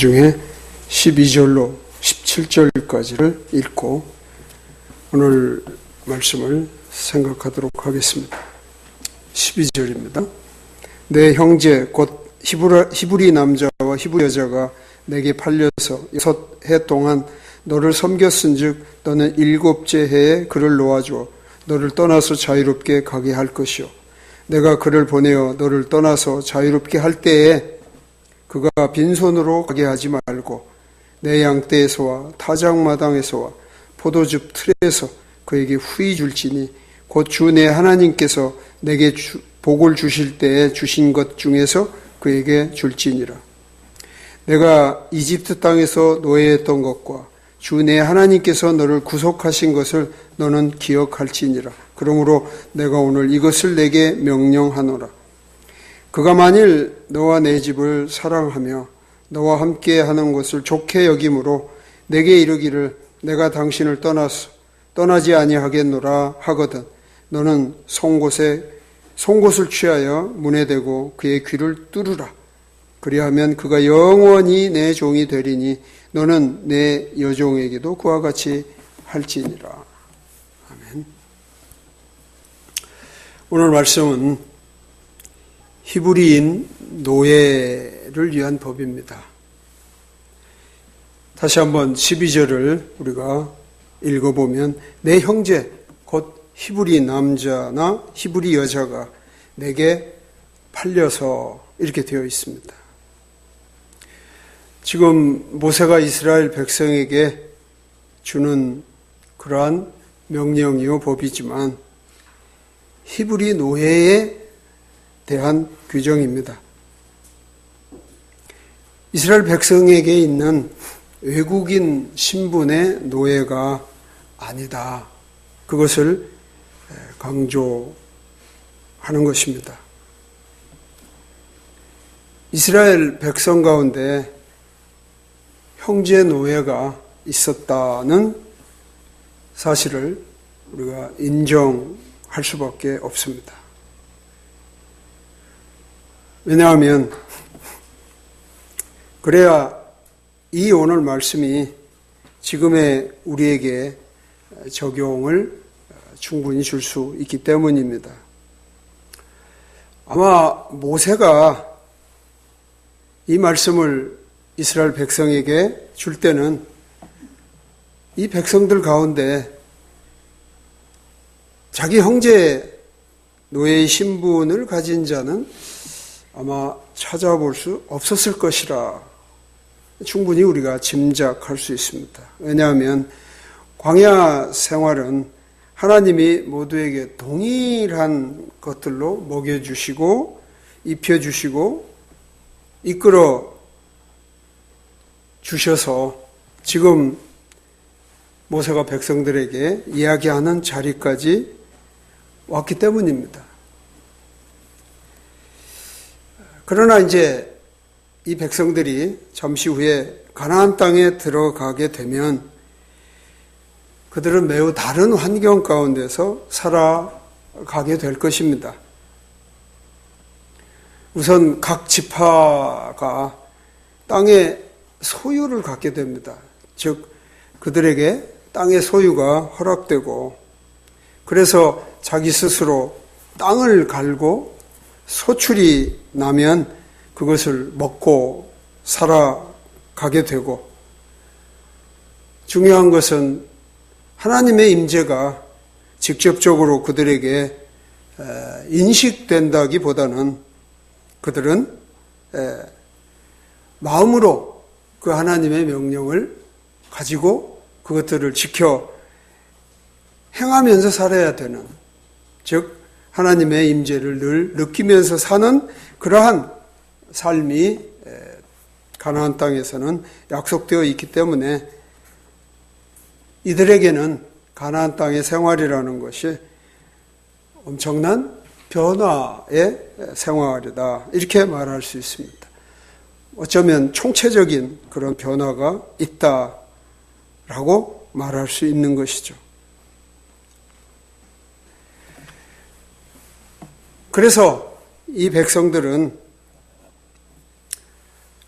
중에 12절로 17절까지를 읽고 오늘 말씀을 생각하도록 하겠습니다. 12절입니다. 내 형제 곧 히브리 남자와 히브리 여자가 내게 팔려서 6해 동안 너를 섬겼은즉 너는 7째 해에 그를 놓아주어 너를 떠나서 자유롭게 가게 할 것이요 내가 그를 보내어 너를 떠나서 자유롭게 할 때에 그가 빈손으로 가게 하지 말고 내 양떼에서와 타작마당에서와 포도즙 틀에서 그에게 후히 줄지니 곧 주 내 하나님께서 내게 복을 주실 때에 주신 것 중에서 그에게 줄지니라. 내가 이집트 땅에서 노예했던 것과 주 내 하나님께서 너를 구속하신 것을 너는 기억할지니라. 그러므로 내가 오늘 이것을 내게 명령하노라. 그가 만일 너와 내 집을 사랑하며 너와 함께 하는 것을 좋게 여김으로 내게 이르기를 내가 당신을 떠나지 아니하겠노라 하거든 너는 송곳을 취하여 문에 대고 그의 귀를 뚫으라. 그리하면 그가 영원히 내 종이 되리니 너는 내 여종에게도 그와 같이 할지니라. 아멘. 오늘 말씀은 히브리인 노예를 위한 법입니다. 다시 한번 12절을 우리가 읽어보면 내 형제 곧 히브리 남자나 히브리 여자가 내게 팔려서 이렇게 되어 있습니다. 지금 모세가 이스라엘 백성에게 주는 그러한 명령이요 법이지만 히브리 노예에 대한 규정입니다. 이스라엘 백성에게 있는 외국인 신분의 노예가 아니다. 그것을 강조하는 것입니다. 이스라엘 백성 가운데 형제 노예가 있었다는 사실을 우리가 인정할 수밖에 없습니다. 왜냐하면 그래야 이 오늘 말씀이 지금의 우리에게 적용을 충분히 줄 수 있기 때문입니다. 아마 모세가 이 말씀을 이스라엘 백성에게 줄 때는 이 백성들 가운데 자기 형제 노예의 신분을 가진 자는 아마 찾아볼 수 없었을 것이라 충분히 우리가 짐작할 수 있습니다. 왜냐하면 광야 생활은 하나님이 모두에게 동일한 것들로 먹여주시고 입혀주시고 이끌어 주셔서 지금 모세가 백성들에게 이야기하는 자리까지 왔기 때문입니다. 그러나 이제 이 백성들이 잠시 후에 가나안 땅에 들어가게 되면 그들은 매우 다른 환경 가운데서 살아가게 될 것입니다. 우선 각 지파가 땅의 소유를 갖게 됩니다. 즉 그들에게 땅의 소유가 허락되고 그래서 자기 스스로 땅을 갈고 소출이 나면 그것을 먹고 살아가게 되고 중요한 것은 하나님의 임재가 직접적으로 그들에게 인식된다기보다는 그들은 마음으로 그 하나님의 명령을 가지고 그것들을 지켜 행하면서 살아야 되는, 즉 하나님의 임재를 늘 느끼면서 사는 그러한 삶이 가나안 땅에서는 약속되어 있기 때문에 이들에게는 가나안 땅의 생활이라는 것이 엄청난 변화의 생활이다. 이렇게 말할 수 있습니다. 어쩌면 총체적인 그런 변화가 있다라고 말할 수 있는 것이죠. 그래서 이 백성들은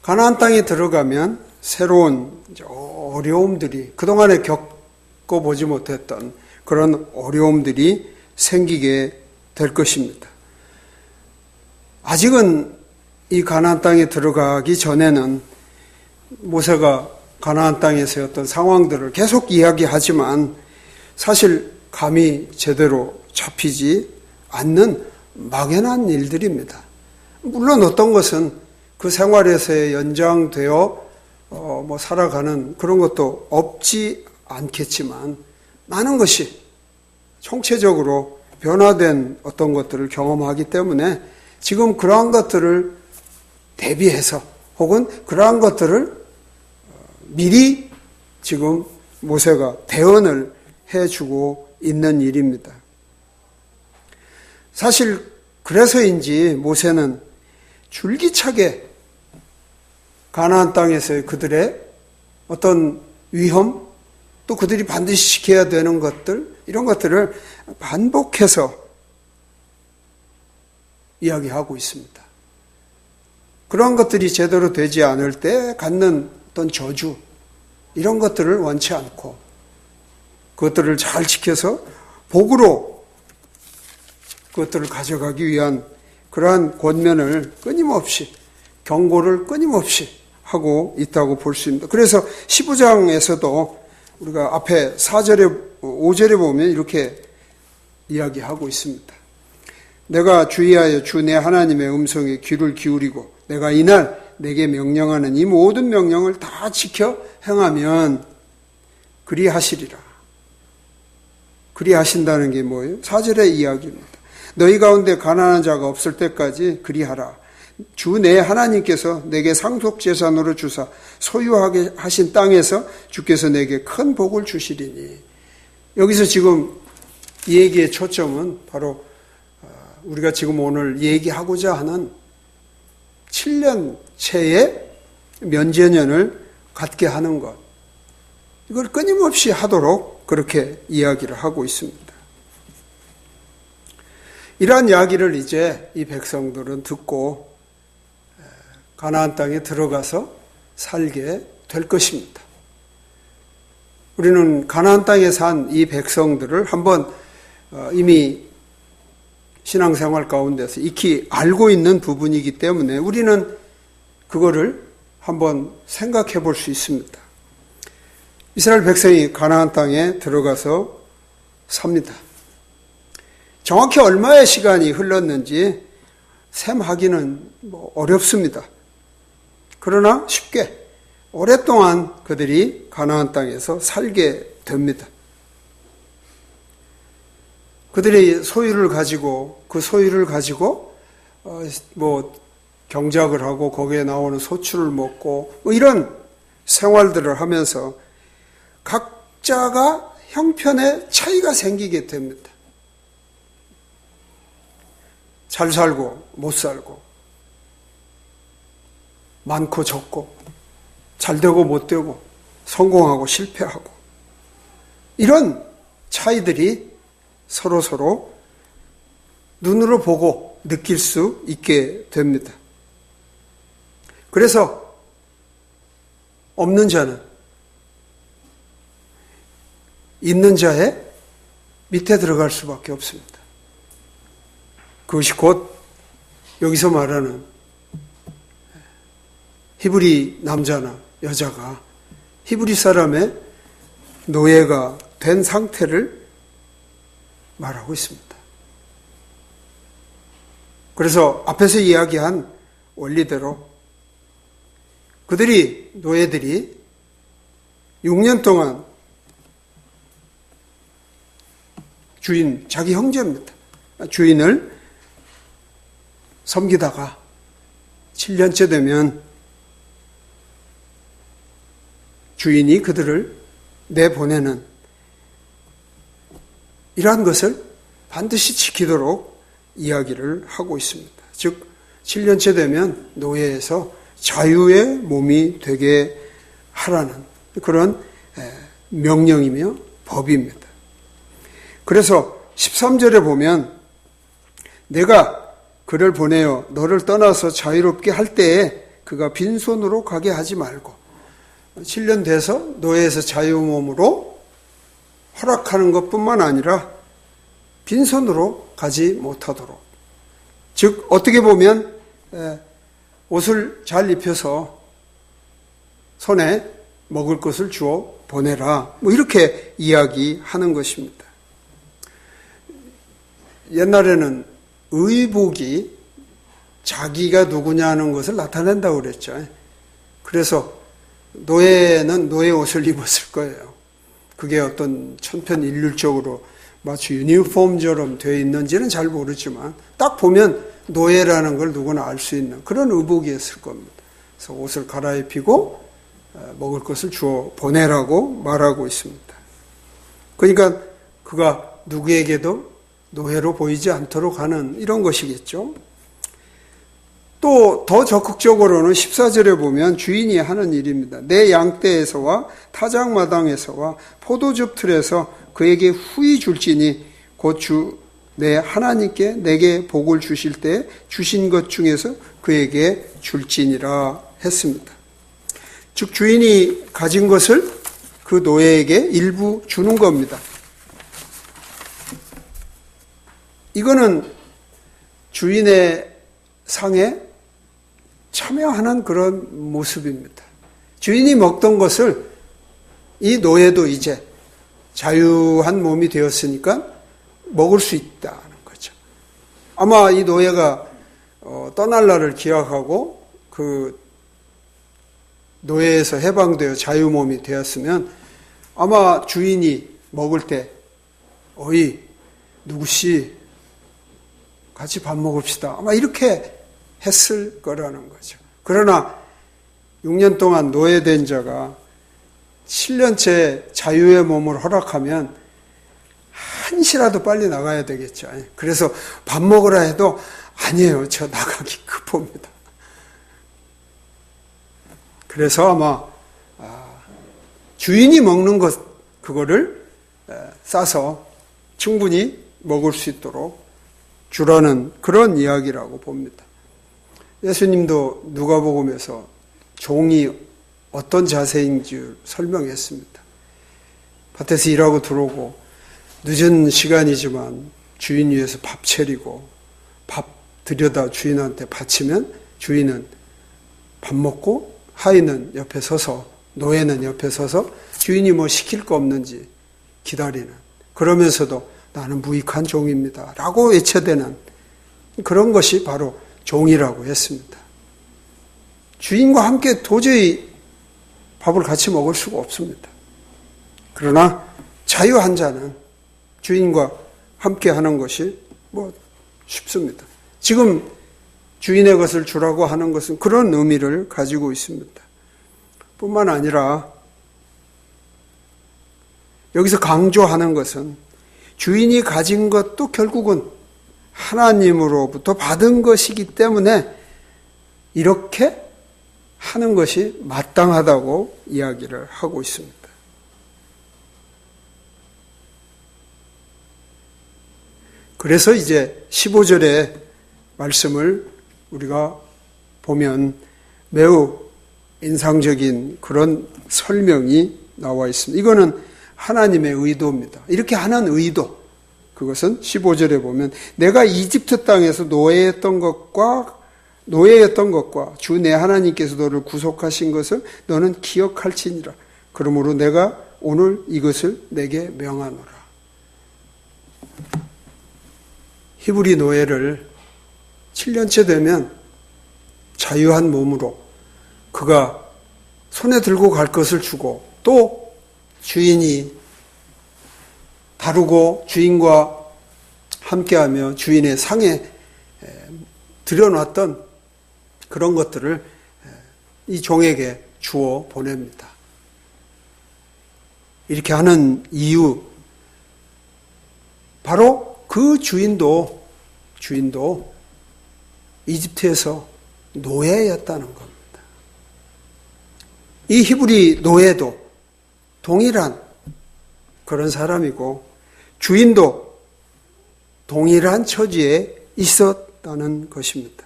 가나안 땅에 들어가면 새로운 어려움들이 그동안에 겪어보지 못했던 그런 어려움들이 생기게 될 것입니다. 아직은 이 가나안 땅에 들어가기 전에는 모세가 가나안 땅에서의 어떤 상황들을 계속 이야기하지만 사실 감이 제대로 잡히지 않는 막연한 일들입니다. 물론 어떤 것은 그 생활에서의 연장되어 살아가는 그런 것도 없지 않겠지만 많은 것이 총체적으로 변화된 어떤 것들을 경험하기 때문에 지금 그러한 것들을 대비해서 혹은 그러한 것들을 미리 지금 모세가 대언을 해주고 있는 일입니다. 사실 그래서인지 모세는 줄기차게 가나안 땅에서의 그들의 어떤 위험, 또 그들이 반드시 지켜야 되는 것들, 이런 것들을 반복해서 이야기하고 있습니다. 그런 것들이 제대로 되지 않을 때 갖는 어떤 저주, 이런 것들을 원치 않고 그것들을 잘 지켜서 복으로 그것들을 가져가기 위한 그러한 권면을 끊임없이, 경고를 끊임없이 하고 있다고 볼 수 있습니다. 그래서 15장에서도 우리가 앞에 4절에, 5절에 보면 이렇게 이야기하고 있습니다. 내가 주의하여 주 내 하나님의 음성에 귀를 기울이고 내가 이날 내게 명령하는 이 모든 명령을 다 지켜 행하면 그리하시리라. 그리하신다는 게 뭐예요? 4절의 이야기입니다. 너희 가운데 가난한 자가 없을 때까지 그리하라. 주 내 하나님께서 내게 상속재산으로 주사 소유하게 하신 땅에서 주께서 내게 큰 복을 주시리니. 여기서 지금 이 얘기의 초점은 바로 우리가 지금 오늘 얘기하고자 하는 7년 채의 면제년을 갖게 하는 것, 이걸 끊임없이 하도록 그렇게 이야기를 하고 있습니다. 이러한 이야기를 이제 이 백성들은 듣고 가나안 땅에 들어가서 살게 될 것입니다. 우리는 가나안 땅에 산 이 백성들을 한번 이미 신앙생활 가운데서 익히 알고 있는 부분이기 때문에 우리는 그거를 한번 생각해 볼 수 있습니다. 이스라엘 백성이 가나안 땅에 들어가서 삽니다. 정확히 얼마의 시간이 흘렀는지 셈하기는 어렵습니다. 그러나 쉽게 오랫동안 그들이 가나안 땅에서 살게 됩니다. 그들이 소유를 가지고 그 소유를 가지고 경작을 하고 거기에 나오는 소출을 먹고 이런 생활들을 하면서 각자가 형편에 차이가 생기게 됩니다. 잘 살고 못 살고, 많고 적고, 잘 되고 못 되고, 성공하고 실패하고, 이런 차이들이 서로 눈으로 보고 느낄 수 있게 됩니다. 그래서 없는 자는 있는 자의 밑에 들어갈 수밖에 없습니다. 그것이 곧 여기서 말하는 히브리 남자나 여자가 히브리 사람의 노예가 된 상태를 말하고 있습니다. 그래서 앞에서 이야기한 원리대로 그들이, 노예들이 6년 동안 주인, 자기 형제입니다. 주인을 섬기다가 7년째 되면 주인이 그들을 내보내는 이러한 것을 반드시 지키도록 이야기를 하고 있습니다. 즉 7년째 되면 노예에서 자유의 몸이 되게 하라는 그런 명령이며 법입니다. 그래서 13절에 보면 내가 그를 보내어 너를 떠나서 자유롭게 할 때에 그가 빈손으로 가게 하지 말고 7년 돼서 노예에서 자유몸으로 허락하는 것뿐만 아니라 빈손으로 가지 못하도록. 즉 어떻게 보면 옷을 잘 입혀서 손에 먹을 것을 주어 보내라. 뭐 이렇게 이야기하는 것입니다. 옛날에는 의복이 자기가 누구냐는 것을 나타낸다고 그랬죠. 그래서 노예는 노예 옷을 입었을 거예요. 그게 어떤 천편일률적으로 마치 유니폼처럼 되어 있는지는 잘 모르지만 딱 보면 노예라는 걸 누구나 알 수 있는 그런 의복이었을 겁니다. 그래서 옷을 갈아입히고 먹을 것을 주어 보내라고 말하고 있습니다. 그러니까 그가 누구에게도 노예로 보이지 않도록 하는 이런 것이겠죠. 또 더 적극적으로는 14절에 보면 주인이 하는 일입니다. 내 양떼에서와 타작마당에서와 포도즙 틀에서 그에게 후히 줄지니 곧 주 내 하나님께 내게 복을 주실 때 주신 것 중에서 그에게 줄지니라 했습니다. 즉 주인이 가진 것을 그 노예에게 일부 주는 겁니다. 이거는 주인의 상에 참여하는 그런 모습입니다. 주인이 먹던 것을 이 노예도 이제 자유한 몸이 되었으니까 먹을 수 있다는 거죠. 아마 이 노예가 떠날 날을 기약하고 그 노예에서 해방되어 자유몸이 되었으면 아마 주인이 먹을 때 어이 누구씨 같이 밥 먹읍시다. 아마 이렇게 했을 거라는 거죠. 그러나 6년 동안 노예된 자가 7년째 자유의 몸을 허락하면 한시라도 빨리 나가야 되겠죠. 그래서 밥 먹으라 해도 아니에요. 저 나가기 급합니다. 그래서 아마 주인이 먹는 것 그거를 싸서 충분히 먹을 수 있도록 주라는 그런 이야기라고 봅니다. 예수님도 누가복음에서 종이 어떤 자세인 줄 설명했습니다. 밭에서 일하고 들어오고 늦은 시간이지만 주인 위해서 밥 차리고 밥 들여다 주인한테 바치면 주인은 밥 먹고 하인은 옆에 서서 노예는 옆에 서서 주인이 뭐 시킬 거 없는지 기다리는 그러면서도 나는 무익한 종입니다 라고 외쳐대는 그런 것이 바로 종이라고 했습니다. 주인과 함께 도저히 밥을 같이 먹을 수가 없습니다. 그러나 자유한 자는 주인과 함께 하는 것이 뭐 쉽습니다. 지금 주인의 것을 주라고 하는 것은 그런 의미를 가지고 있습니다. 뿐만 아니라 여기서 강조하는 것은 주인이 가진 것도 결국은 하나님으로부터 받은 것이기 때문에 이렇게 하는 것이 마땅하다고 이야기를 하고 있습니다. 그래서 이제 15절의 말씀을 우리가 보면 매우 인상적인 그런 설명이 나와 있습니다. 이거는 하나님의 의도입니다. 이렇게 하는 의도, 그것은 15절에 보면 내가 이집트 땅에서 노예였던 것과 주 내 하나님께서 너를 구속하신 것을 너는 기억할지니라. 그러므로 내가 오늘 이것을 내게 명하노라. 히브리 노예를 7년째 되면 자유한 몸으로 그가 손에 들고 갈 것을 주고 또 주인이 다루고 주인과 함께하며 주인의 상에 들여놨던 그런 것들을 이 종에게 주어 보냅니다. 이렇게 하는 이유, 바로 그 주인도 이집트에서 노예였다는 겁니다. 이 히브리 노예도 동일한 그런 사람이고 주인도 동일한 처지에 있었다는 것입니다.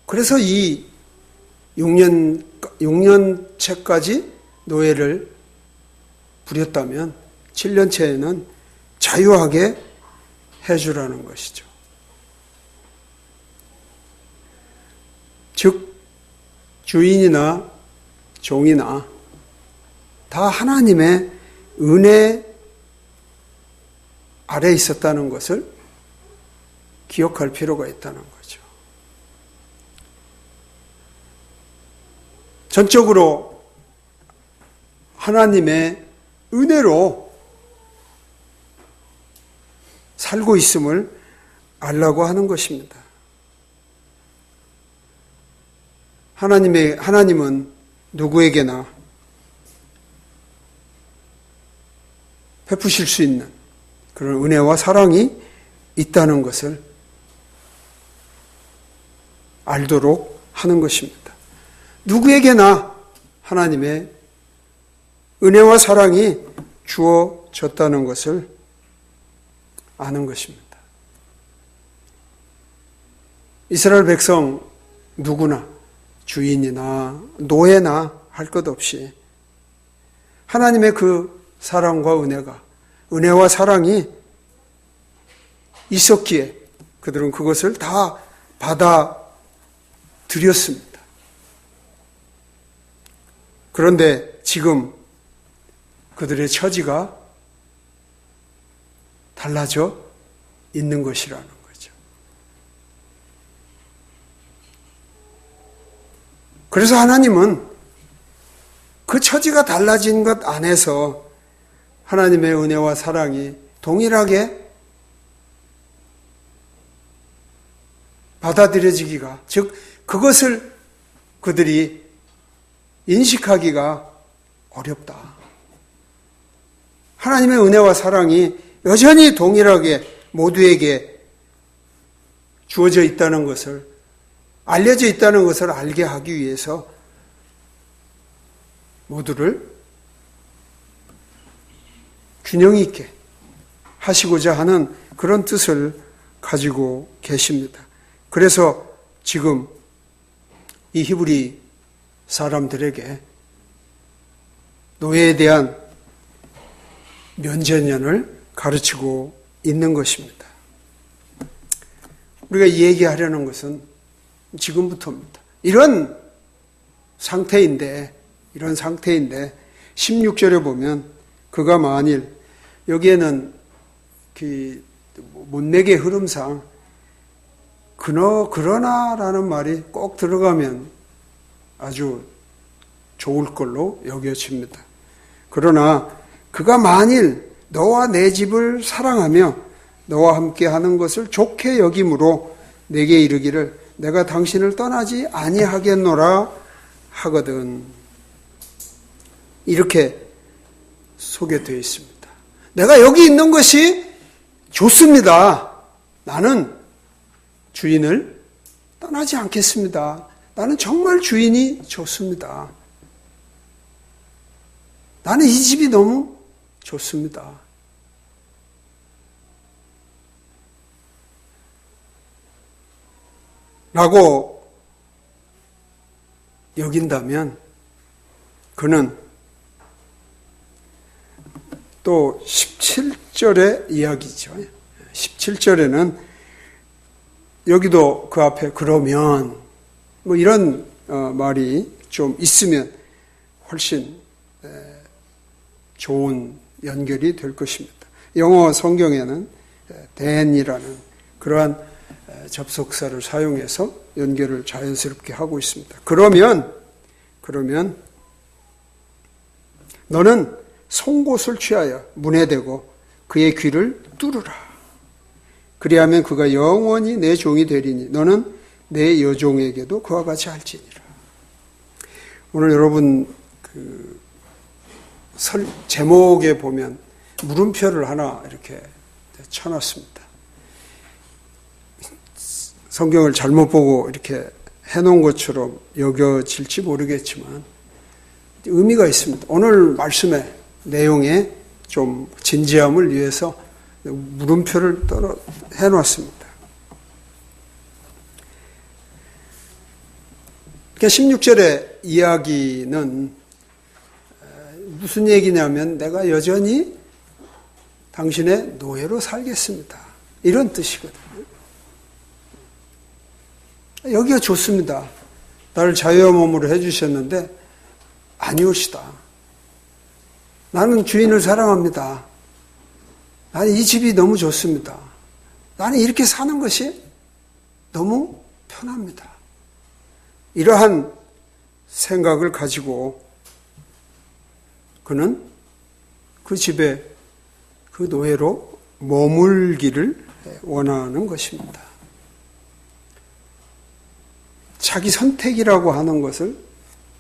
그래서 이 6년째까지 노예를 부렸다면 7년째에는 자유하게 해주라는 것이죠. 즉 주인이나 종이나 다 하나님의 은혜 아래 있었다는 것을 기억할 필요가 있다는 거죠. 전적으로 하나님의 은혜로 살고 있음을 알라고 하는 것입니다. 하나님은 누구에게나 베푸실 수 있는 그런 은혜와 사랑이 있다는 것을 알도록 하는 것입니다. 누구에게나 하나님의 은혜와 사랑이 주어졌다는 것을 아는 것입니다. 이스라엘 백성 누구나 주인이나 노예나 할 것 없이 하나님의 그 사랑과 은혜와 사랑이 있었기에 그들은 그것을 다 받아들였습니다. 그런데 지금 그들의 처지가 달라져 있는 것이라는 거죠. 그래서 하나님은 그 처지가 달라진 것 안에서 하나님의 은혜와 사랑이 동일하게 받아들여지기가, 즉 그것을 그들이 인식하기가 어렵다. 하나님의 은혜와 사랑이 여전히 동일하게 모두에게 주어져 있다는 것을, 알려져 있다는 것을 알게 하기 위해서 모두를 균형 있게 하시고자 하는 그런 뜻을 가지고 계십니다. 그래서 지금 이 히브리 사람들에게 노예에 대한 면제년을 가르치고 있는 것입니다. 우리가 이 얘기하려는 것은 지금부터입니다. 이런 상태인데 16절에 보면 그가 만일, 여기에는 그 문맥의 흐름상 그러나라는 말이 꼭 들어가면 아주 좋을 걸로 여겨집니다. 그러나 그가 만일 너와 내 집을 사랑하며 너와 함께 하는 것을 좋게 여김으로 내게 이르기를 내가 당신을 떠나지 아니하겠노라 하거든. 이렇게 소개되어 있습니다. 내가 여기 있는 것이 좋습니다. 나는 주인을 떠나지 않겠습니다. 나는 정말 주인이 좋습니다. 나는 이 집이 너무 좋습니다. 라고 여긴다면 그는 또 17절의 이야기죠. 17절에는 여기도 그 앞에 그러면 뭐 이런 말이 좀 있으면 훨씬 좋은 연결이 될 것입니다. 영어 성경에는 then이라는 그러한 접속사를 사용해서 연결을 자연스럽게 하고 있습니다. 그러면 너는 송곳을 취하여 문에 대고 그의 귀를 뚫으라. 그리하면 그가 영원히 내 종이 되리니 너는 내 여종에게도 그와 같이 할지니라. 오늘 여러분 제목에 보면 물음표를 하나 이렇게 쳐놨습니다. 성경을 잘못 보고 이렇게 해놓은 것처럼 여겨질지 모르겠지만 의미가 있습니다. 오늘 말씀의 내용에 좀 진지함을 위해서 물음표를 해놨습니다. 16절의 이야기는 무슨 얘기냐면 내가 여전히 당신의 노예로 살겠습니다. 이런 뜻이거든요. 여기가 좋습니다. 나를 자유의 몸으로 해주셨는데 아니오시다. 나는 주인을 사랑합니다. 나는 이 집이 너무 좋습니다. 나는 이렇게 사는 것이 너무 편합니다. 이러한 생각을 가지고 그는 그 집에 그 노예로 머물기를 원하는 것입니다. 자기 선택이라고 하는 것을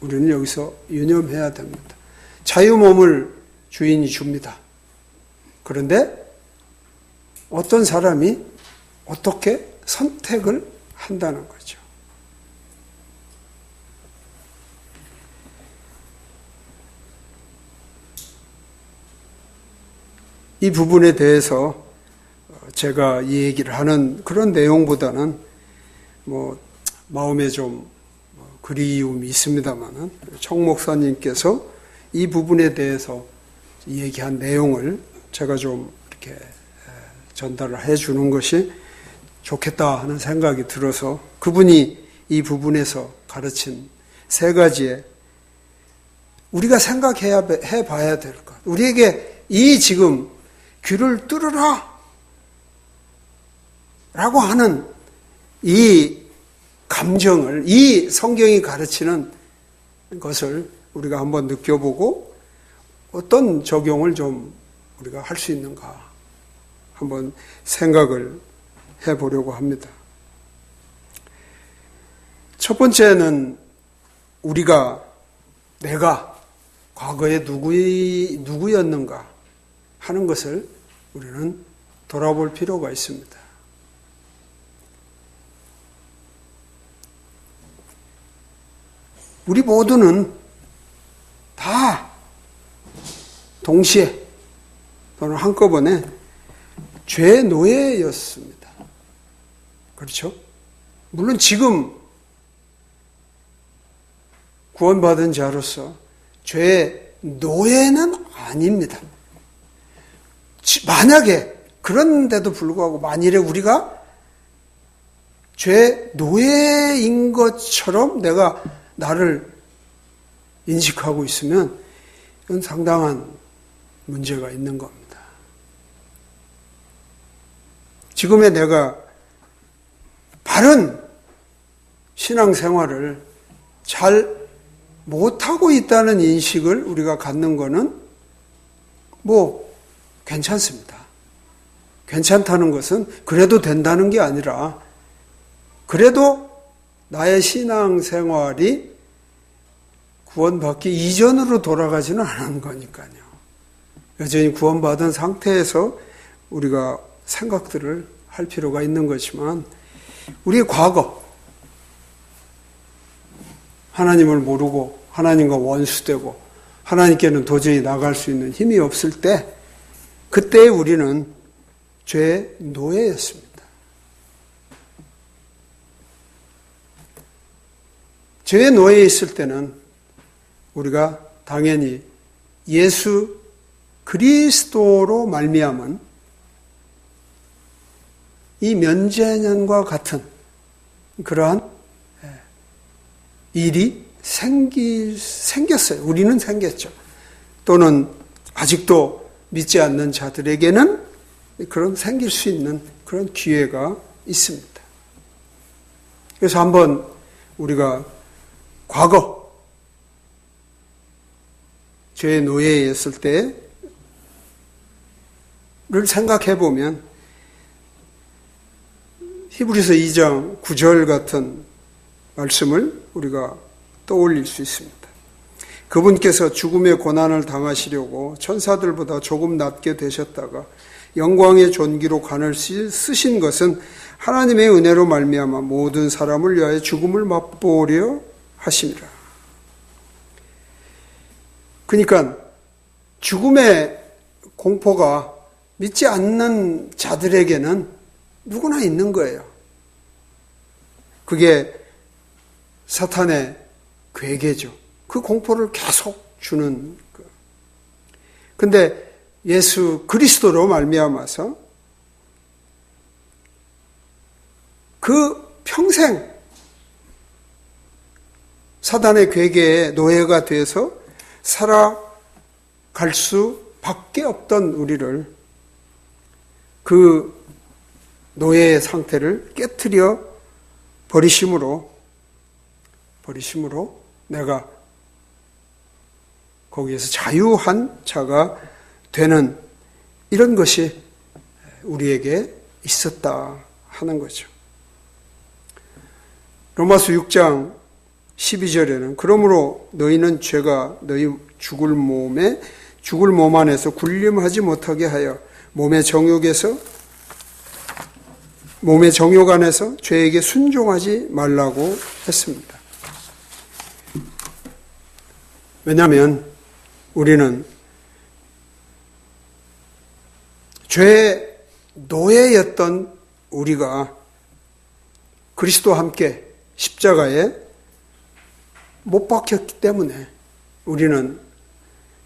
우리는 여기서 유념해야 됩니다. 자유 몸을 주인이 줍니다. 그런데 어떤 사람이 어떻게 선택을 한다는 거죠. 이 부분에 대해서 제가 이 얘기를 하는 그런 내용보다는 마음에 좀 그리움이 있습니다만은 청 목사님께서 이 부분에 대해서 얘기한 내용을 제가 좀 이렇게 전달을 해 주는 것이 좋겠다 하는 생각이 들어서 그분이 이 부분에서 가르친 세 가지의 우리가 생각해 봐야 될 것. 우리에게 이 지금 귀를 뚫으라 라고 하는 이 감정을 이 성경이 가르치는 것을 우리가 한번 느껴보고 어떤 적용을 좀 우리가 할 수 있는가 한번 생각을 해보려고 합니다. 첫 번째는 내가 과거에 누구였는가 하는 것을 우리는 돌아볼 필요가 있습니다. 우리 모두는 다 동시에 또는 한꺼번에 죄의 노예였습니다. 그렇죠? 물론 지금 구원받은 자로서 죄의 노예는 아닙니다. 만약에 그런데도 불구하고 만일에 우리가 죄의 노예인 것처럼 내가 나를 인식하고 있으면 이건 상당한 문제가 있는 겁니다. 지금의 내가 바른 신앙생활을 잘 못하고 있다는 인식을 우리가 갖는 거는 괜찮습니다. 괜찮다는 것은 그래도 된다는 게 아니라 그래도 나의 신앙생활이 구원받기 이전으로 돌아가지는 않은 거니까요. 여전히 구원받은 상태에서 우리가 생각들을 할 필요가 있는 거지만 우리의 과거 하나님을 모르고 하나님과 원수되고 하나님께는 도저히 나갈 수 있는 힘이 없을 때 그때 우리는 죄의 노예였습니다. 죄의 노예에 있을 때는 우리가 당연히 예수 그리스도로 말미암은 이 면제년과 같은 그러한 일이 생겼어요. 우리는 생겼죠. 또는 아직도 믿지 않는 자들에게는 그런 생길 수 있는 그런 기회가 있습니다. 그래서 한번 우리가 과거 죄의 노예에 있을 때를 생각해 보면 히브리서 2장 9절 같은 말씀을 우리가 떠올릴 수 있습니다. 그분께서 죽음의 고난을 당하시려고 천사들보다 조금 낮게 되셨다가 영광의 존귀로 관을 쓰신 것은 하나님의 은혜로 말미암아 모든 사람을 위하여 죽음을 맛보려 하심이라. 그러니까 죽음의 공포가 믿지 않는 자들에게는 누구나 있는 거예요. 그게 사탄의 괴계죠. 그 공포를 계속 주는 거. 근데 예수 그리스도로 말미암아서 그 평생 사단의 괴계에 노예가 돼서 살아갈 수밖에 없던 우리를 그 노예의 상태를 깨트려 버리심으로 내가 거기에서 자유한 자가 되는 이런 것이 우리에게 있었다 하는 거죠. 로마서 6장 12절에는 그러므로 너희는 죄가 너희 죽을 몸 안에서 군림하지 못하게 하여 몸의 정욕 안에서 죄에게 순종하지 말라고 했습니다. 왜냐하면 우리는 죄의 노예였던 우리가 그리스도와 함께 십자가에 못 박혔기 때문에 우리는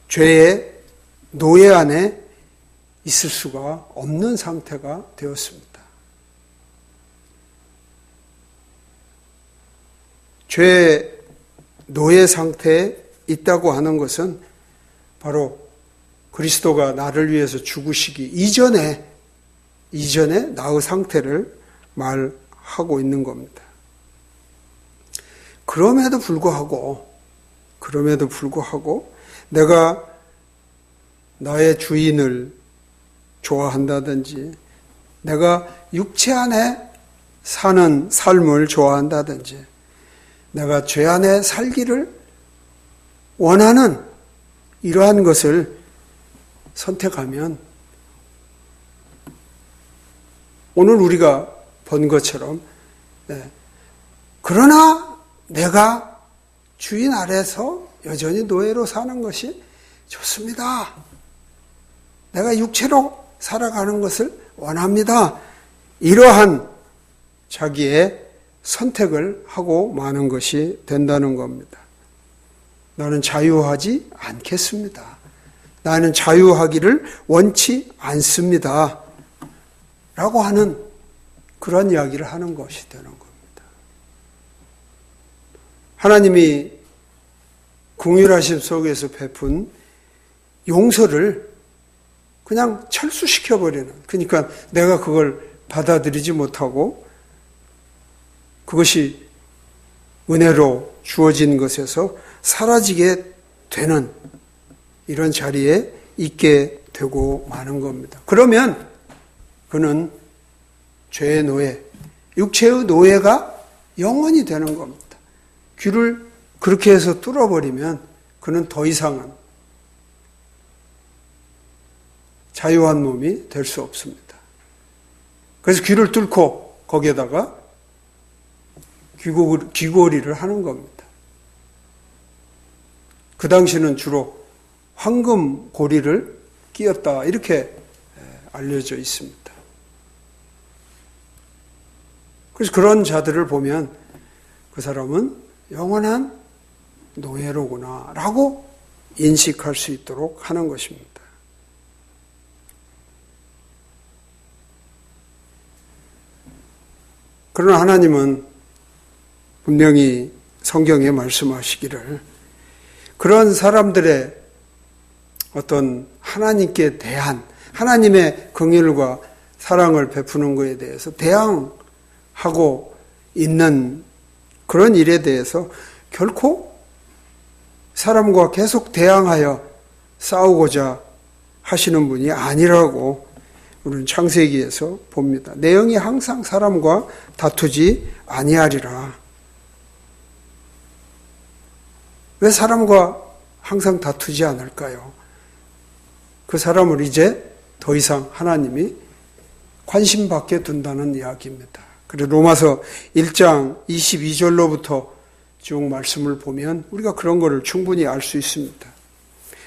죄의 노예 안에 있을 수가 없는 상태가 되었습니다. 죄의 노예 상태에 있다고 하는 것은 바로 그리스도가 나를 위해서 죽으시기 이전에 나의 상태를 말하고 있는 겁니다. 그럼에도 불구하고 내가 나의 주인을 좋아한다든지 내가 육체 안에 사는 삶을 좋아한다든지 내가 죄 안에 살기를 원하는 이러한 것을 선택하면 오늘 우리가 본 것처럼 그러나 내가 주인 아래서 여전히 노예로 사는 것이 좋습니다. 내가 육체로 살아가는 것을 원합니다. 이러한 자기의 선택을 하고 마는 것이 된다는 겁니다. 나는 자유하지 않겠습니다. 나는 자유하기를 원치 않습니다. 라고 하는 그런 이야기를 하는 것이 되는 겁니다. 하나님이 긍휼하심 속에서 베푼 용서를 그냥 철수시켜버리는, 그러니까 내가 그걸 받아들이지 못하고 그것이 은혜로 주어진 것에서 사라지게 되는 이런 자리에 있게 되고 마는 겁니다. 그러면 그는 죄의 노예, 육체의 노예가 영원히 되는 겁니다. 귀를 그렇게 해서 뚫어버리면 그는 더 이상은 자유한 몸이 될 수 없습니다. 그래서 귀를 뚫고 거기에다가 귀고리를 하는 겁니다. 그 당시는 주로 황금 고리를 끼었다 이렇게 알려져 있습니다. 그래서 그런 자들을 보면 그 사람은 영원한 노예로구나 라고 인식할 수 있도록 하는 것입니다. 그러나 하나님은 분명히 성경에 말씀하시기를 그런 사람들의 어떤 하나님께 대한 하나님의 긍휼과 사랑을 베푸는 것에 대해서 대항하고 있는 그런 일에 대해서 결코 사람과 계속 대항하여 싸우고자 하시는 분이 아니라고 우리는 창세기에서 봅니다. 내형이 항상 사람과 다투지 아니하리라. 왜 사람과 항상 다투지 않을까요? 그 사람을 이제 더 이상 하나님이 관심 밖에 둔다는 이야기입니다. 그리고 로마서 1장 22절로부터 쭉 말씀을 보면 우리가 그런 것을 충분히 알 수 있습니다.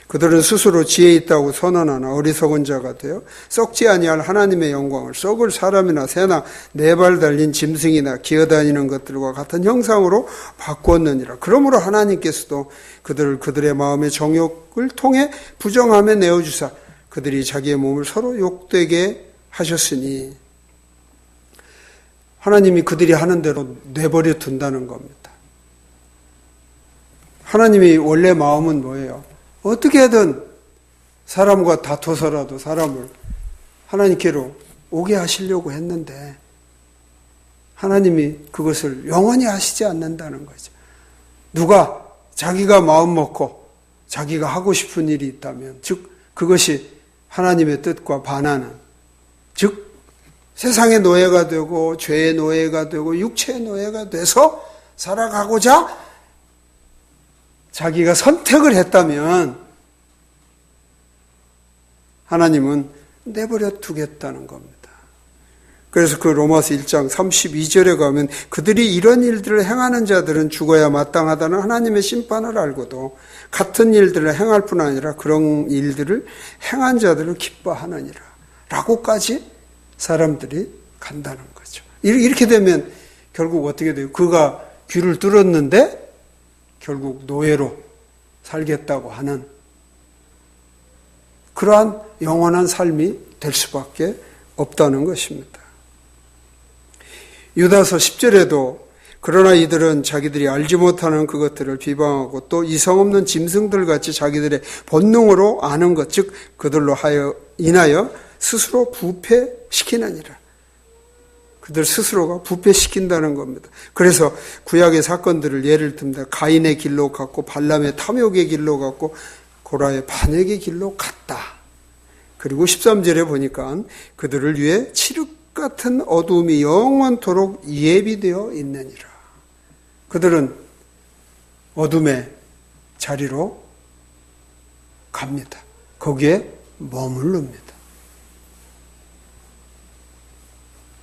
그들은 스스로 지혜 있다고 선언하나 어리석은 자가 되어 썩지 아니할 하나님의 영광을 썩을 사람이나 새나 네 발 달린 짐승이나 기어다니는 것들과 같은 형상으로 바꾸었느니라. 그러므로 하나님께서도 그들을 그들의 마음의 정욕을 통해 부정함에 내어주사 그들이 자기의 몸을 서로 욕되게 하셨으니, 하나님이 그들이 하는 대로 내버려 둔다는 겁니다. 하나님이 원래 마음은 뭐예요? 어떻게든 사람과 다퉈서라도 사람을 하나님께로 오게 하시려고 했는데 하나님이 그것을 영원히 하시지 않는다는 거죠. 누가 자기가 마음 먹고 자기가 하고 싶은 일이 있다면, 즉 그것이 하나님의 뜻과 반하는, 즉 세상의 노예가 되고 죄의 노예가 되고 육체의 노예가 돼서 살아가고자 자기가 선택을 했다면 하나님은 내버려 두겠다는 겁니다. 그래서 그 로마서 1장 32절에 가면 그들이 이런 일들을 행하는 자들은 죽어야 마땅하다는 하나님의 심판을 알고도 같은 일들을 행할 뿐 아니라 그런 일들을 행한 자들을 기뻐하느니라 라고까지 사람들이 간다는 거죠. 이렇게 되면 결국 어떻게 돼요? 그가 귀를 뚫었는데 결국 노예로 살겠다고 하는 그러한 영원한 삶이 될 수밖에 없다는 것입니다. 유다서 10절에도 그러나 이들은 자기들이 알지 못하는 그것들을 비방하고 또 이성 없는 짐승들 같이 자기들의 본능으로 아는 것, 즉 그들로 인하여 스스로 부패시키느니라. 그들 스스로가 부패시킨다는 겁니다. 그래서 구약의 사건들을 예를 듭니다. 가인의 길로 갔고 발람의 탐욕의 길로 갔고 고라의 반역의 길로 갔다. 그리고 13절에 보니까 그들을 위해 칠흑 같은 어두움이 영원토록 예비되어 있느니라. 그들은 어둠의 자리로 갑니다. 거기에 머무릅니다.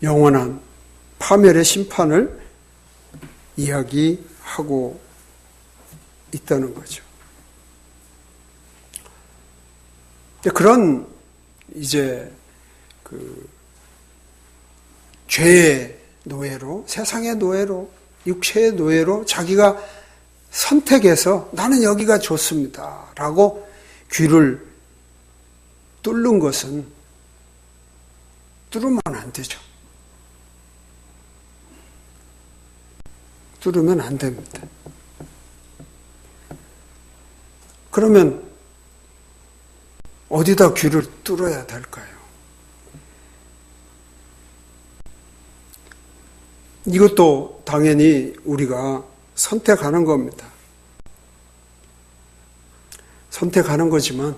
영원한 파멸의 심판을 이야기하고 있다는 거죠. 그런 이제 죄의 노예로, 세상의 노예로, 육체의 노예로 자기가 선택해서 나는 여기가 좋습니다 라고 귀를 뚫는 것은 뚫으면 안 되죠. 뚫으면 안 됩니다. 그러면 어디다 귀를 뚫어야 될까요? 이것도 당연히 우리가 선택하는 겁니다. 선택하는 거지만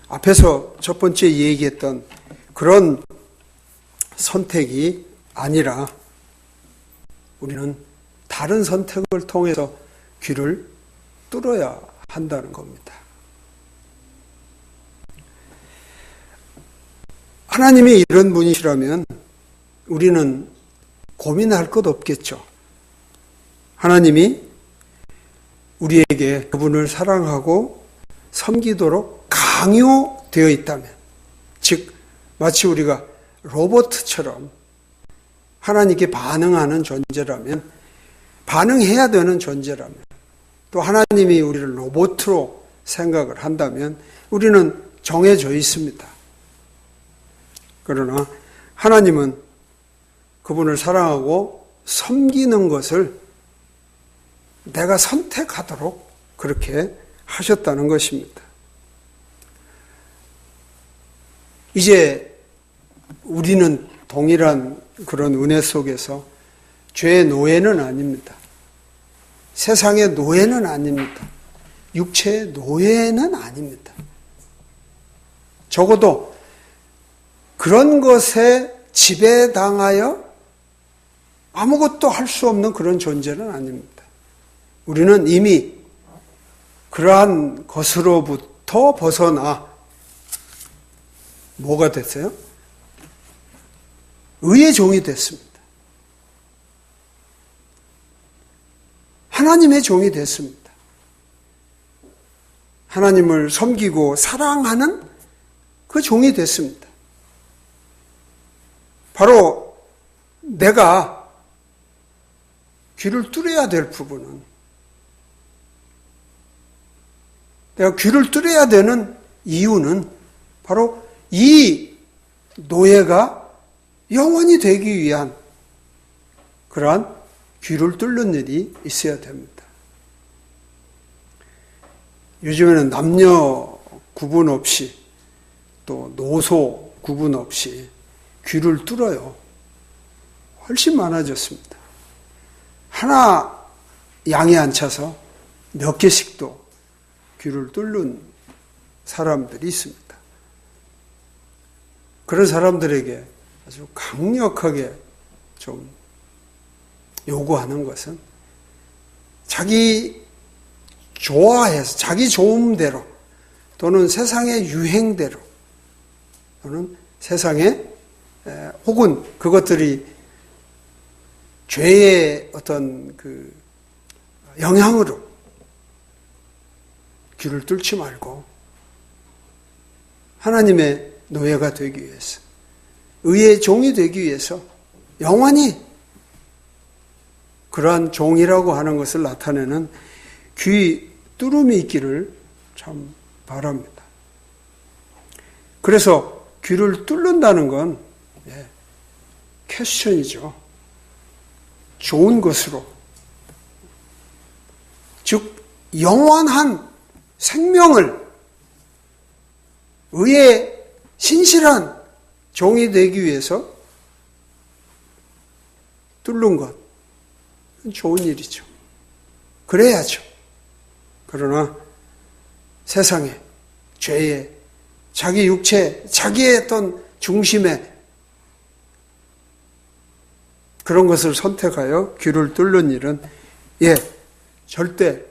앞에서 첫 번째 얘기했던 그런 선택이 아니라 우리는 다른 선택을 통해서 귀를 뚫어야 한다는 겁니다. 하나님이 이런 분이시라면 우리는 고민할 것 없겠죠. 하나님이 우리에게 그분을 사랑하고 섬기도록 강요되어 있다면, 즉 마치 우리가 로봇처럼 하나님께 반응하는 존재라면, 반응해야 되는 존재라면, 또 하나님이 우리를 로봇으로 생각을 한다면 우리는 정해져 있습니다. 그러나 하나님은 그분을 사랑하고 섬기는 것을 내가 선택하도록 그렇게 하셨다는 것입니다. 이제 우리는 동일한 그런 은혜 속에서 죄의 노예는 아닙니다. 세상의 노예는 아닙니다. 육체의 노예는 아닙니다. 적어도 그런 것에 지배당하여 아무것도 할 수 없는 그런 존재는 아닙니다. 우리는 이미 그러한 것으로부터 벗어나 뭐가 됐어요? 의의 종이 됐습니다. 하나님의 종이 됐습니다. 하나님을 섬기고 사랑하는 그 종이 됐습니다. 바로 내가 귀를 뚫어야 될 부분은, 내가 귀를 뚫어야 되는 이유는 바로 이 노예가 영원히 되기 위한 그러한 귀를 뚫는 일이 있어야 됩니다. 요즘에는 남녀 구분 없이 또 노소 구분 없이 귀를 뚫어요. 훨씬 많아졌습니다. 하나 양에 앉혀서 몇 개씩도 귀를 뚫는 사람들이 있습니다. 그런 사람들에게 아주 강력하게 좀 요구하는 것은 자기 좋아해서 자기 좋음대로 또는 세상의 유행대로 또는 세상의 혹은 그것들이 죄의 어떤 그 영향으로 귀를 뚫지 말고 하나님의 노예가 되기 위해서, 의의 종이 되기 위해서 영원히 그러한 종이라고 하는 것을 나타내는 귀 뚫음이 있기를 참 바랍니다. 그래서 귀를 뚫는다는 건 퀘스천이죠. 좋은 것으로, 즉 영원한 생명을 의의 신실한 종이 되기 위해서 뚫는 것, 좋은 일이죠. 그래야죠. 그러나 세상에, 죄에, 자기 육체, 자기의 어떤 중심에 그런 것을 선택하여 귀를 뚫는 일은 절대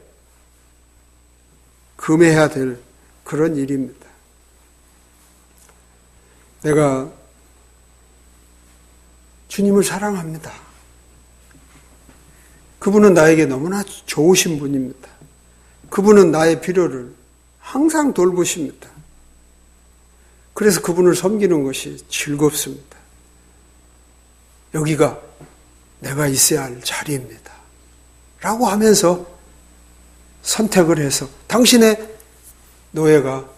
금해야 될 그런 일입니다. 내가 주님을 사랑합니다. 그분은 나에게 너무나 좋으신 분입니다. 그분은 나의 필요를 항상 돌보십니다. 그래서 그분을 섬기는 것이 즐겁습니다. 여기가 내가 있어야 할 자리입니다. 라고 하면서 선택을 해서 당신의 노예가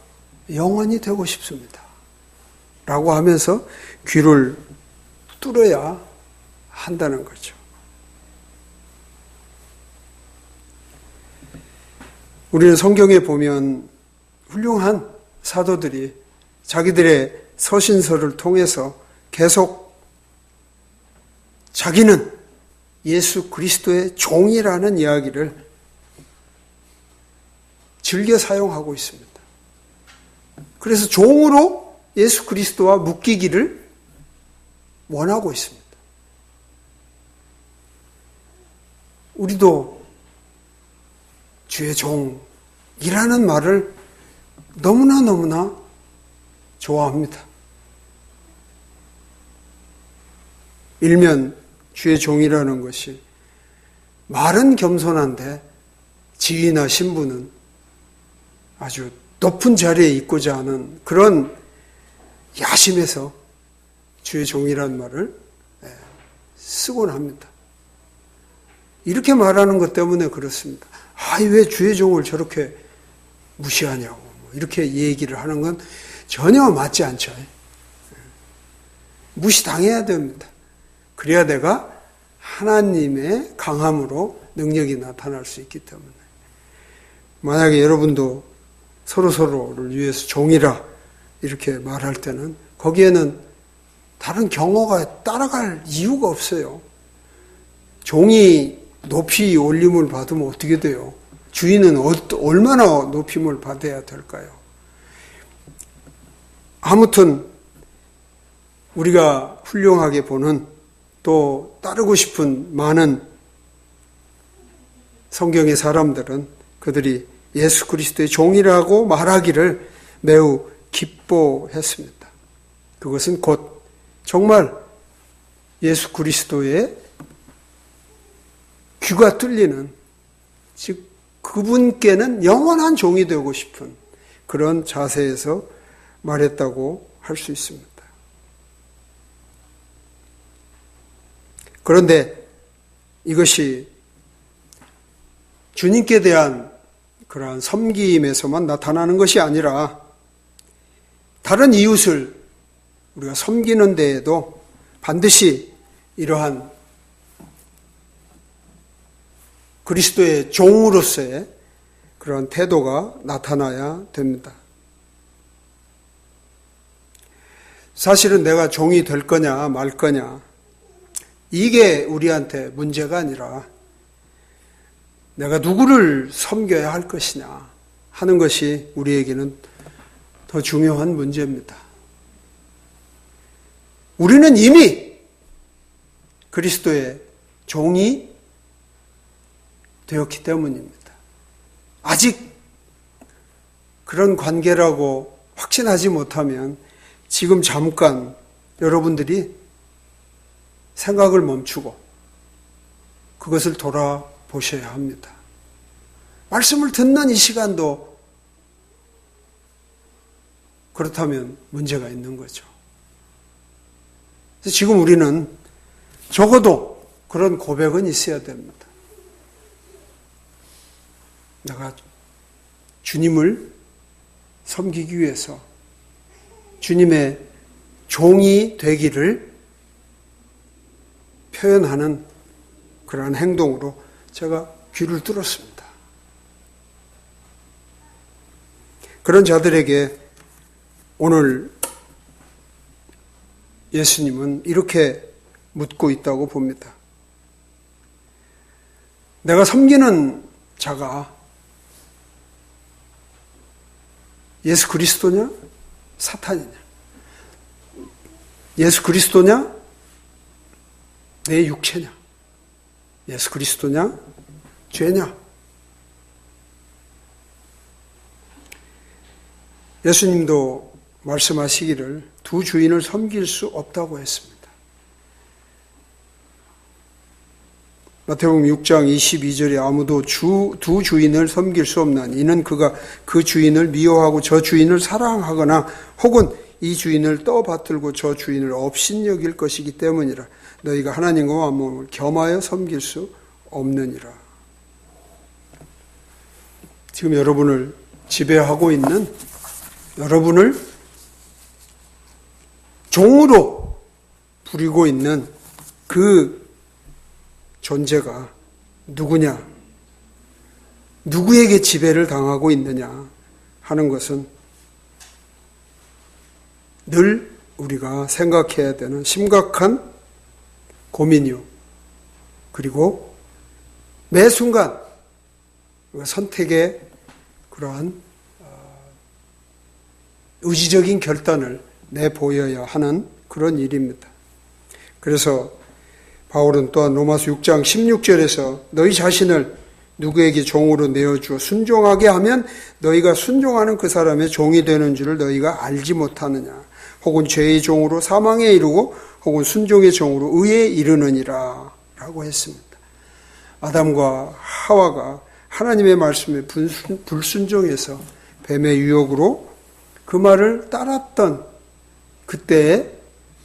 영원히 되고 싶습니다. 라고 하면서 귀를 뚫어야 한다는 거죠. 우리는 성경에 보면 훌륭한 사도들이 자기들의 서신서를 통해서 계속 자기는 예수 그리스도의 종이라는 이야기를 즐겨 사용하고 있습니다. 그래서 종으로 예수 그리스도와 묶이기를 원하고 있습니다. 우리도 주의 종이라는 말을 너무나 좋아합니다. 일면 주의 종이라는 것이 말은 겸손한데 지위나 신분은 아주 높은 자리에 있고자 하는 그런 야심에서 주의 종이라는 말을 쓰곤 합니다. 이렇게 말하는 것 때문에 그렇습니다. 왜 주의 종을 저렇게 무시하냐고 이렇게 얘기를 하는 건 전혀 맞지 않죠. 무시당해야 됩니다. 그래야 내가 하나님의 강함으로 능력이 나타날 수 있기 때문에. 만약에 여러분도 서로를 위해서 종이라 이렇게 말할 때는 거기에는 다른 경어가 따라갈 이유가 없어요. 종이 높이 올림을 받으면 어떻게 돼요? 주인은 얼마나 높임을 받아야 될까요? 아무튼 우리가 훌륭하게 보는 또 따르고 싶은 많은 성경의 사람들은 그들이 예수 그리스도의 종이라고 말하기를 매우 기뻐했습니다. 그것은 곧 정말 예수 그리스도의 귀가 뚫리는, 즉 그분께는 영원한 종이 되고 싶은 그런 자세에서 말했다고 할 수 있습니다. 그런데 이것이 주님께 대한 그러한 섬김에서만 나타나는 것이 아니라 다른 이웃을 우리가 섬기는 데에도 반드시 이러한 그리스도의 종으로서의 그러한 태도가 나타나야 됩니다. 사실은 내가 종이 될 거냐 말 거냐 이게 우리한테 문제가 아니라 내가 누구를 섬겨야 할 것이냐 하는 것이 우리에게는 더 중요한 문제입니다. 우리는 이미 그리스도의 종이 되었기 때문입니다. 아직 그런 관계라고 확신하지 못하면 지금 잠깐 여러분들이 생각을 멈추고 그것을 돌아보셔야 합니다. 말씀을 듣는 이 시간도 그렇다면 문제가 있는 거죠. 그래서 지금 우리는 적어도 그런 고백은 있어야 됩니다. 내가 주님을 섬기기 위해서 주님의 종이 되기를 표현하는 그러한 행동으로 제가 귀를 뚫었습니다. 그런 자들에게 오늘 예수님은 이렇게 묻고 있다고 봅니다. 내가 섬기는 자가 예수 그리스도냐? 사탄이냐? 예수 그리스도냐? 내 육체냐? 예수 그리스도냐? 죄냐? 예수님도 말씀하시기를 두 주인을 섬길 수 없다고 했습니다. 마태복음 6장 22절에 아무도 두 주인을 섬길 수 없나니 이는 그가 그 주인을 미워하고 저 주인을 사랑하거나 혹은 이 주인을 떠받들고 저 주인을 업신여길 것이기 때문이라. 너희가 하나님과 마음을 겸하여 섬길 수 없느니라. 지금 여러분을 지배하고 있는 여러분을 종으로 부리고 있는 그 존재가 누구냐, 누구에게 지배를 당하고 있느냐 하는 것은 늘 우리가 생각해야 되는 심각한 고민이요. 그리고 매 순간 선택의 그러한 의지적인 결단을 내보여야 하는 그런 일입니다. 그래서 바울은 또한 로마서 6장 16절에서 너희 자신을 누구에게 종으로 내어주어 순종하게 하면 너희가 순종하는 그 사람의 종이 되는 줄을 너희가 알지 못하느냐. 혹은 죄의 종으로 사망에 이르고 혹은 순종의 종으로 의에 이르느니라 라고 했습니다. 아담과 하와가 하나님의 말씀에 불순종해서 뱀의 유혹으로 그 말을 따랐던 그때의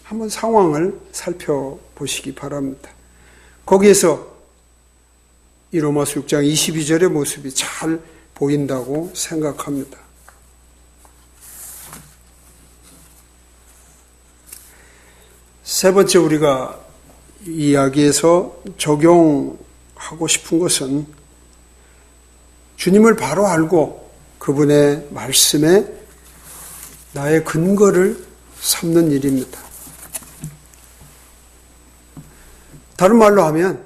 한번 상황을 살펴보시기 바랍니다. 거기에서 이 로마서 6장 22절의 모습이 잘 보인다고 생각합니다. 세 번째 우리가 이 이야기에서 적용하고 싶은 것은 주님을 바로 알고 그분의 말씀에 나의 근거를 삼는 일입니다. 다른 말로 하면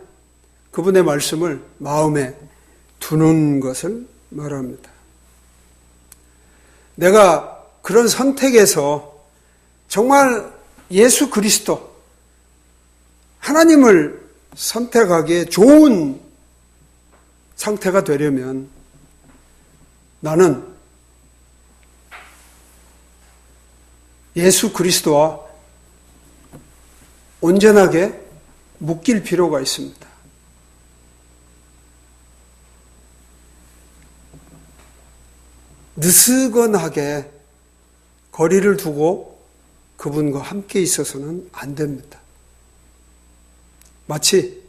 그분의 말씀을 마음에 두는 것을 말합니다. 내가 그런 선택에서 정말 예수 그리스도, 하나님을 선택하기에 좋은 상태가 되려면 나는 예수 그리스도와 온전하게 묶일 필요가 있습니다. 느슨하게 거리를 두고 그분과 함께 있어서는 안 됩니다. 마치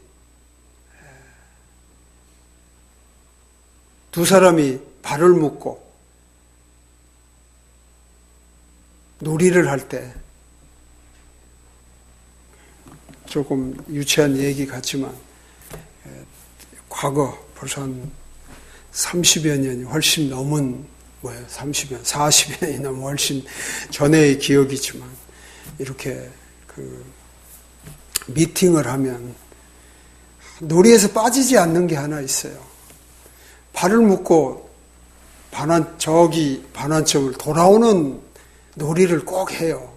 두 사람이 발을 묶고 놀이를 할 때, 조금 유치한 얘기 같지만 과거 벌써 한 30여 년이 훨씬 넘은 30년, 40여 년이 넘은 훨씬 전의 기억이지만 이렇게 미팅을 하면 놀이에서 빠지지 않는 게 하나 있어요. 발을 묶고 저기 반환점을 돌아오는 놀이를 꼭 해요.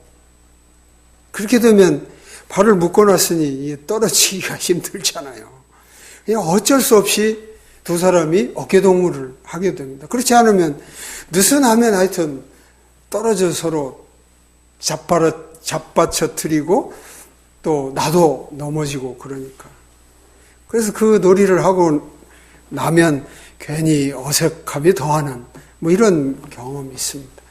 그렇게 되면 발을 묶어놨으니 떨어지기가 힘들잖아요. 그냥 어쩔 수 없이 두 사람이 어깨동무를 하게 됩니다. 그렇지 않으면 느슨하면 하여튼 떨어져 서로 잡받쳐뜨리고 또 나도 넘어지고 그러니까. 그래서 그 놀이를 하고 나면 괜히 어색함이 더하는 이런 경험이 있습니다.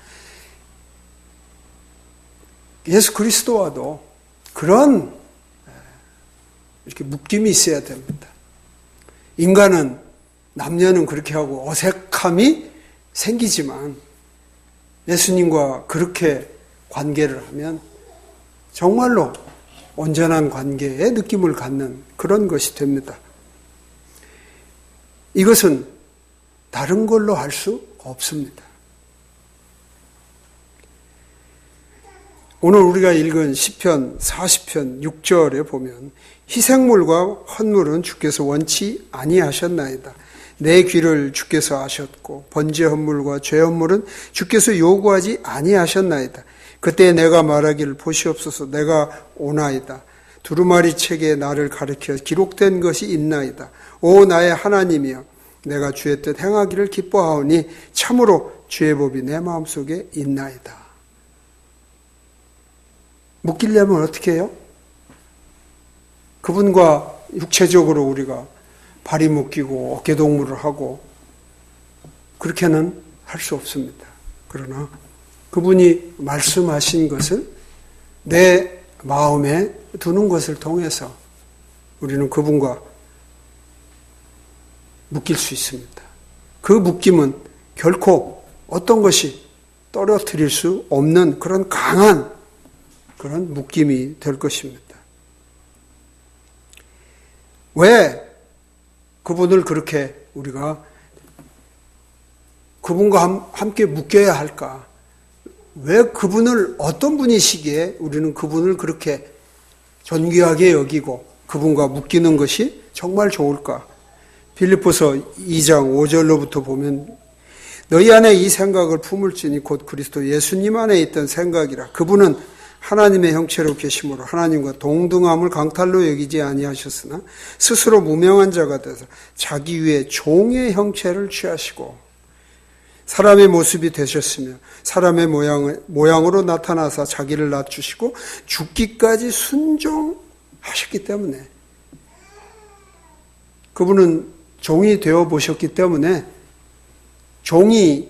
예수 그리스도와도 그런 이렇게 묶임이 있어야 됩니다. 인간은 남녀는 그렇게 하고 어색함이 생기지만 예수님과 그렇게 관계를 하면 정말로 온전한 관계의 느낌을 갖는 그런 것이 됩니다. 이것은 다른 걸로 할 수 없습니다. 오늘 우리가 읽은 시편 40편 6절에 보면 희생물과 헌물은 주께서 원치 아니하셨나이다. 내 귀를 주께서 아셨고 번제 헌물과 죄 헌물은 주께서 요구하지 아니하셨나이다. 그때 내가 말하기를 보시옵소서 내가 오나이다. 두루마리 책에 나를 가리켜 기록된 것이 있나이다. 오 나의 하나님이여 내가 주의 뜻 행하기를 기뻐하오니 참으로 주의 법이 내 마음속에 있나이다. 묶이려면 어떻게 해요? 그분과 육체적으로 우리가 발이 묶이고 어깨동무를 하고 그렇게는 할 수 없습니다. 그러나 그분이 말씀하신 것을 내 마음에 두는 것을 통해서 우리는 그분과 묶일 수 있습니다. 그 묶임은 결코 어떤 것이 떨어뜨릴 수 없는 그런 강한 그런 묶임이 될 것입니다. 왜 그분을 그렇게 우리가 그분과 함께 묶여야 할까? 왜 그분을 어떤 분이시기에 우리는 그분을 그렇게 존귀하게 여기고 그분과 묶이는 것이 정말 좋을까? 빌립보서 2장 5절로부터 보면 너희 안에 이 생각을 품을지니 곧 그리스도 예수님 안에 있던 생각이라. 그분은 하나님의 형체로 계심으로 하나님과 동등함을 강탈로 여기지 아니하셨으나 스스로 무명한 자가 되서 자기 위에 종의 형체를 취하시고 사람의 모습이 되셨으며 사람의 모양으로 나타나사 자기를 낮추시고 죽기까지 순종하셨기 때문에 그분은 종이 되어 보셨기 때문에 종이란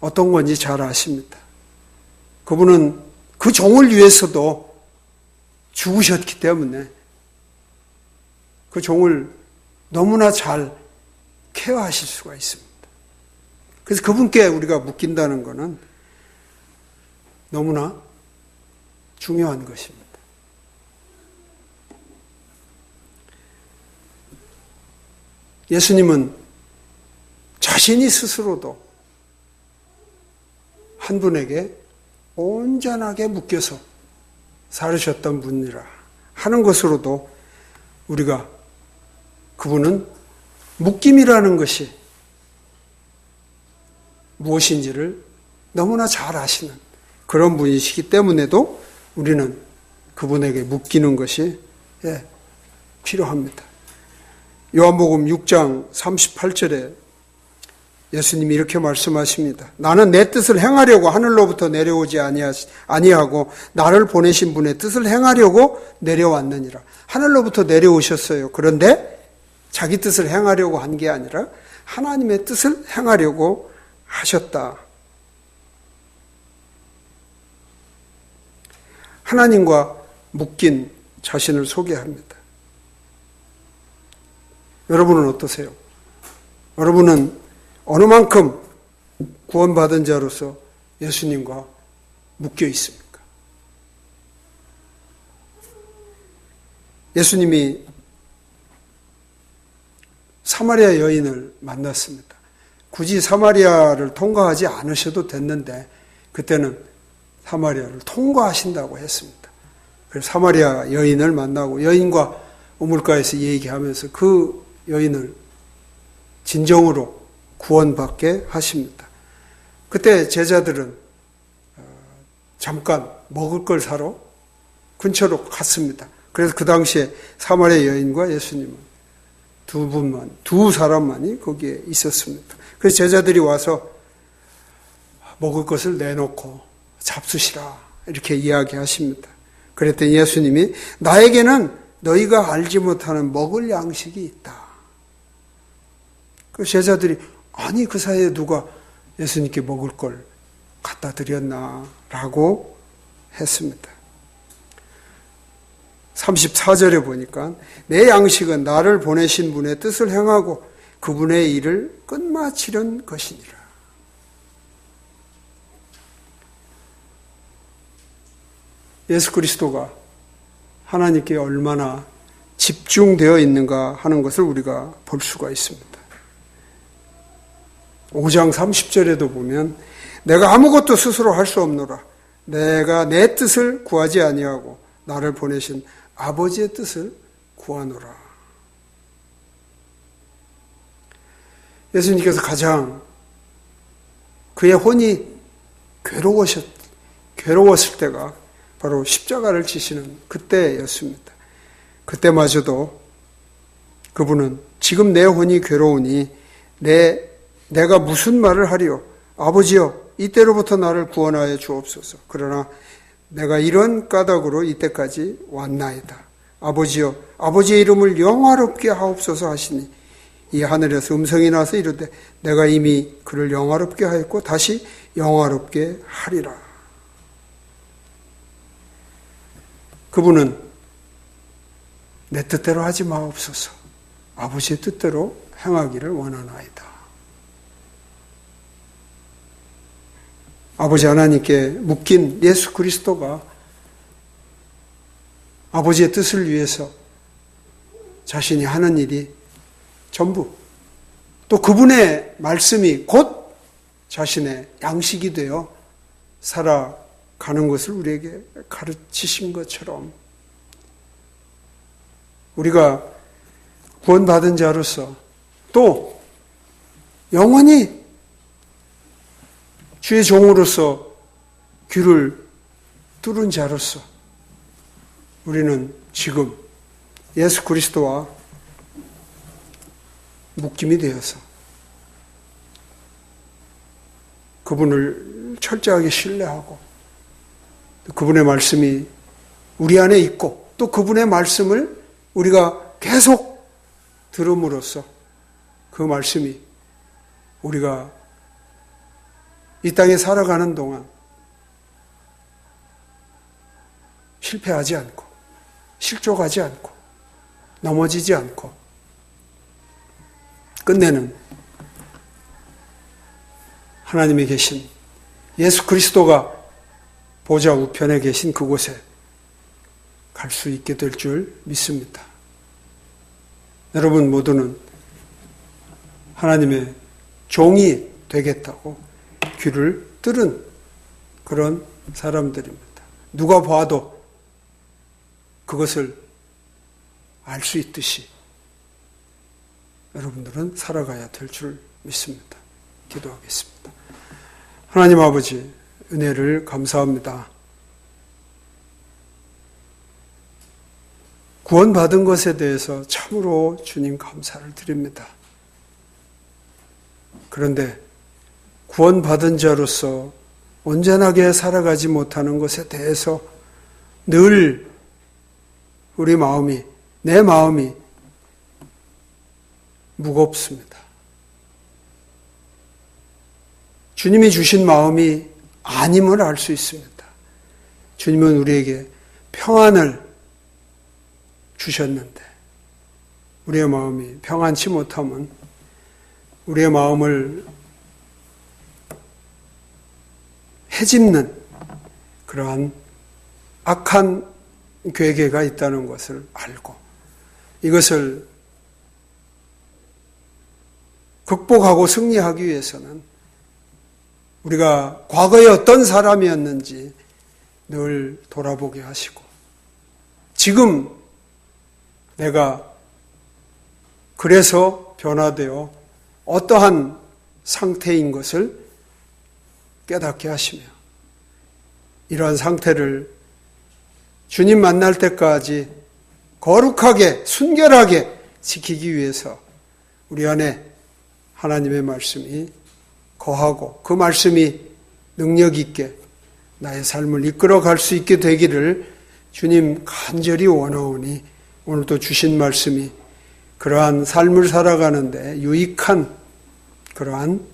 어떤 건지 잘 아십니다. 그분은 그 종을 위해서도 죽으셨기 때문에 그 종을 너무나 잘 케어하실 수가 있습니다. 그래서 그분께 우리가 묶인다는 것은 너무나 중요한 것입니다. 예수님은 자신이 스스로도 한 분에게 온전하게 묶여서 살으셨던 분이라 하는 것으로도 우리가 그분은 묶임이라는 것이 무엇인지를 너무나 잘 아시는 그런 분이시기 때문에도 우리는 그분에게 묶이는 것이 필요합니다. 요한복음 6장 38절에 예수님이 이렇게 말씀하십니다. 나는 내 뜻을 행하려고 하늘로부터 내려오지 아니하고 나를 보내신 분의 뜻을 행하려고 내려왔느니라. 하늘로부터 내려오셨어요. 그런데 자기 뜻을 행하려고 한 게 아니라 하나님의 뜻을 행하려고 하셨다. 하나님과 묶인 자신을 소개합니다. 여러분은 어떠세요? 여러분은 어느 만큼 구원받은 자로서 예수님과 묶여 있습니까? 예수님이 사마리아 여인을 만났습니다. 굳이 사마리아를 통과하지 않으셔도 됐는데 그때는 사마리아를 통과하신다고 했습니다. 그래서 사마리아 여인을 만나고 여인과 우물가에서 얘기하면서 그 여인을 진정으로 구원받게 하십니다. 그때 제자들은 잠깐 먹을 걸 사러 근처로 갔습니다. 그래서 그 당시에 사마리아 여인과 예수님은 두 사람만이 거기에 있었습니다. 그래서 제자들이 와서 먹을 것을 내놓고 잡수시라 이렇게 이야기하십니다. 그랬더니 예수님이 나에게는 너희가 알지 못하는 먹을 양식이 있다. 그 제자들이 아니 그 사이에 누가 예수님께 먹을 걸 갖다 드렸나 라고 했습니다. 34절에 보니까 내 양식은 나를 보내신 분의 뜻을 행하고 그분의 일을 끝마치려는 것이니라. 예수 그리스도가 하나님께 얼마나 집중되어 있는가 하는 것을 우리가 볼 수가 있습니다. 5장 30절에도 보면 내가 아무것도 스스로 할 수 없노라. 내가 내 뜻을 구하지 아니하고 나를 보내신 아버지의 뜻을 구하노라. 예수님께서 가장 그의 혼이 괴로웠을 때가 바로 십자가를 지시는 그때였습니다. 그때마저도 그분은 지금 내 혼이 괴로우니 내가 무슨 말을 하리요? 아버지여 이때로부터 나를 구원하여 주옵소서. 그러나 내가 이런 까닭으로 이때까지 왔나이다. 아버지여 아버지의 이름을 영화롭게 하옵소서 하시니 이 하늘에서 음성이 나서 이르되 내가 이미 그를 영화롭게 하였고 다시 영화롭게 하리라. 그분은 내 뜻대로 하지 마옵소서. 아버지의 뜻대로 행하기를 원하나이다. 아버지 하나님께 묶인 예수 그리스도가 아버지의 뜻을 위해서 자신이 하는 일이 전부 또 그분의 말씀이 곧 자신의 양식이 되어 살아가는 것을 우리에게 가르치신 것처럼 우리가 구원받은 자로서 또 영원히 주의 종으로서 귀를 뚫은 자로서 우리는 지금 예수 그리스도와 묶임이 되어서 그분을 철저하게 신뢰하고 그분의 말씀이 우리 안에 있고 또 그분의 말씀을 우리가 계속 들음으로써 그 말씀이 우리가 이 땅에 살아가는 동안 실패하지 않고 실족하지 않고 넘어지지 않고 끝내는 하나님이 계신 예수 그리스도가 보좌 우편에 계신 그곳에 갈 수 있게 될 줄 믿습니다. 여러분 모두는 하나님의 종이 되겠다고 귀를 뚫은 그런 사람들입니다. 누가 봐도 그것을 알 수 있듯이 여러분들은 살아가야 될 줄 믿습니다. 기도하겠습니다. 하나님 아버지, 은혜를 감사합니다. 구원받은 것에 대해서 참으로 주님 감사를 드립니다. 그런데 구원받은 자로서 온전하게 살아가지 못하는 것에 대해서 늘 우리 마음이, 내 마음이 무겁습니다. 주님이 주신 마음이 아님을 알 수 있습니다. 주님은 우리에게 평안을 주셨는데 우리의 마음이 평안치 못하면 우리의 마음을 해집는 그러한 악한 괴계가 있다는 것을 알고 이것을 극복하고 승리하기 위해서는 우리가 과거에 어떤 사람이었는지 늘 돌아보게 하시고 지금 내가 그래서 변화되어 어떠한 상태인 것을 깨닫게 하시며 이러한 상태를 주님 만날 때까지 거룩하게 순결하게 지키기 위해서 우리 안에 하나님의 말씀이 거하고 그 말씀이 능력 있게 나의 삶을 이끌어 갈 수 있게 되기를 주님 간절히 원하오니 오늘도 주신 말씀이 그러한 삶을 살아가는데 유익한 그러한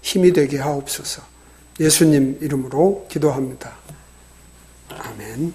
힘이 되게 하옵소서. 예수님 이름으로 기도합니다. 아멘.